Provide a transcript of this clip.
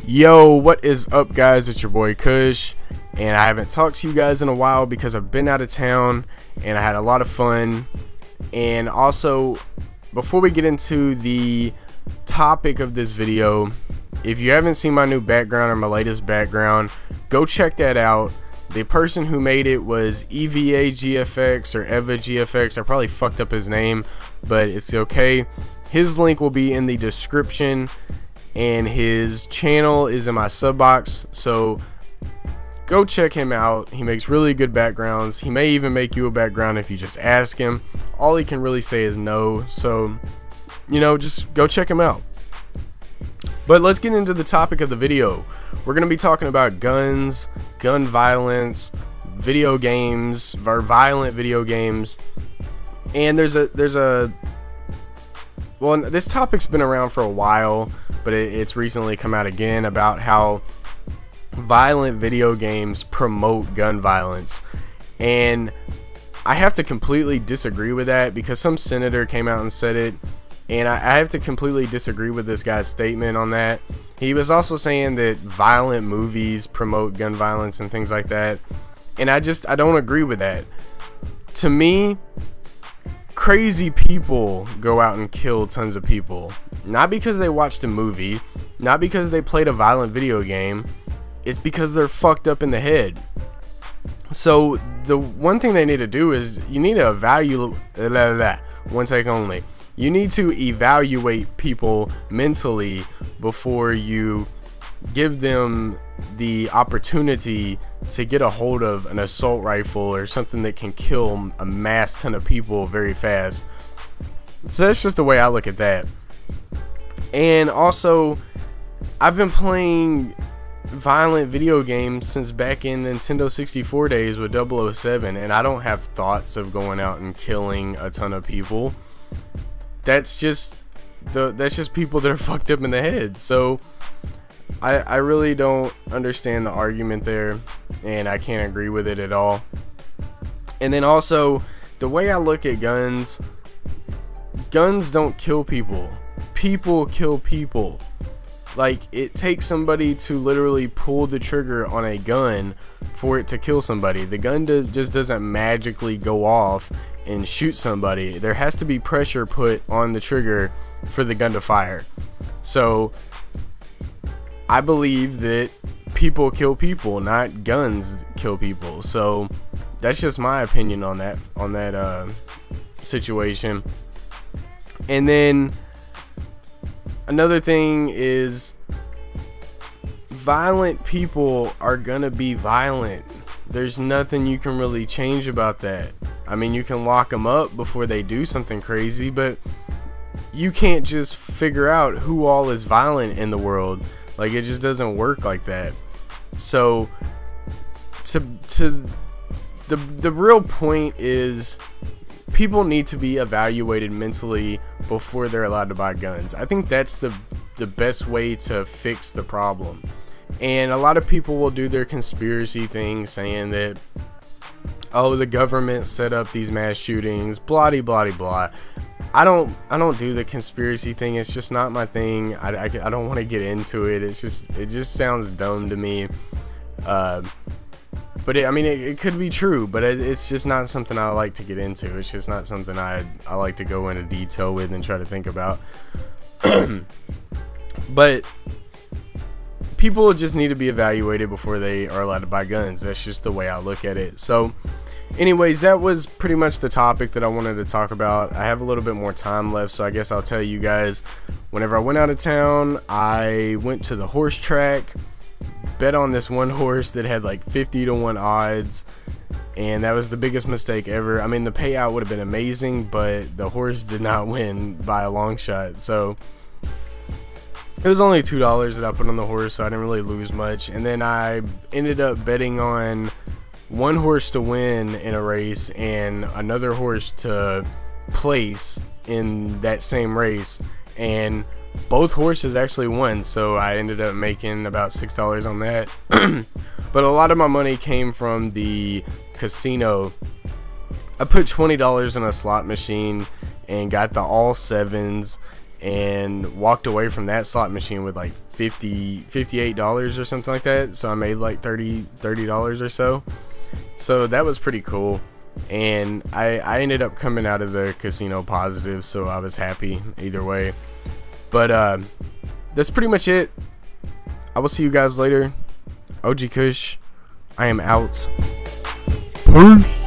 Yo, what is up, guys? It's your boy Kush, and I haven't talked to you guys in a while because I've been out of town and I had a lot of fun. And also, before we get into the topic of this video, if you haven't seen my new background or my latest background, go check that out. The person who made it was EVA GFX or Eva GFX. I probably fucked up his name, but it's okay. His link will be in the description, and his channel is in my sub box, so go check him out. He makes really good backgrounds. He may even make you a background if you just ask him. All he can really say is no, so just go check him out. But let's get into the topic of the video. We're going to be talking about guns, gun violence, video games, or violent video games. And this topic's been around for a while, but it's recently come out again about how violent video games promote gun violence. And I have to completely disagree with that, because some senator came out and said it, and I have to completely disagree with this guy's statement on that. He was also saying that violent movies promote gun violence and things like that, and I don't agree with that. To me, crazy people go out and kill tons of people, not because they watched a movie, not because they played a violent video game. It's because they're fucked up in the head. So the one thing they need to do is you need to evaluate. One take only. You need to evaluate people mentally before you give them the opportunity to get a hold of an assault rifle or something that can kill a mass ton of people very fast. So that's just the way I look at that. And also, I've been playing violent video games since back in Nintendo 64 days with 007, and I don't have thoughts of going out and killing a ton of people. That's just people that are fucked up in the head. So I really don't understand the argument there, and I can't agree with it at all. And then also, the way I look at guns don't kill people. People kill people. Like, it takes somebody to literally pull the trigger on a gun for it to kill somebody. The gun just doesn't magically go off and shoot somebody. There has to be pressure put on the trigger for the gun to fire. So I believe that people kill people, not guns kill people. So that's just my opinion on that situation. And then another thing is, violent people are gonna be violent. There's nothing you can really change about that. I mean, you can lock them up before they do something crazy, but you can't just figure out who all is violent in the world. Like, it just doesn't work like that. So the real point is, people need to be evaluated mentally before they're allowed to buy guns. I think that's the best way to fix the problem. And a lot of people will do their conspiracy thing, saying that, oh, the government set up these mass shootings, blah blah blah. I don't do the conspiracy thing. It's just not my thing. I don't want to get into it. It just sounds dumb to me. But it could be true, but it's just not something I like to get into. It's just not something I like to go into detail with and try to think about. But people just need to be evaluated before they are allowed to buy guns. That's just the way I look at it. So anyways, that was pretty much the topic that I wanted to talk about. I have a little bit more time left, so I guess I'll tell you guys. Whenever I went out of town, I went to the horse track, bet on this one horse that had like 50-1 odds, and that was the biggest mistake ever. I mean, the payout would have been amazing, but the horse did not win by a long shot. So it was only $2 that I put on the horse, so I didn't really lose much. And then I ended up betting on one horse to win in a race and another horse to place in that same race, and both horses actually won, so I ended up making about $6 on that. But a lot of my money came from the casino. I put $20 in a slot machine and got the all sevens, and walked away from that slot machine with like $58 or something like that. So I made like $30 or so. So that was pretty cool. And I ended up coming out of the casino positive, so I was happy either way. But that's pretty much it. I will see you guys later. OG Kush, I am out. Peace.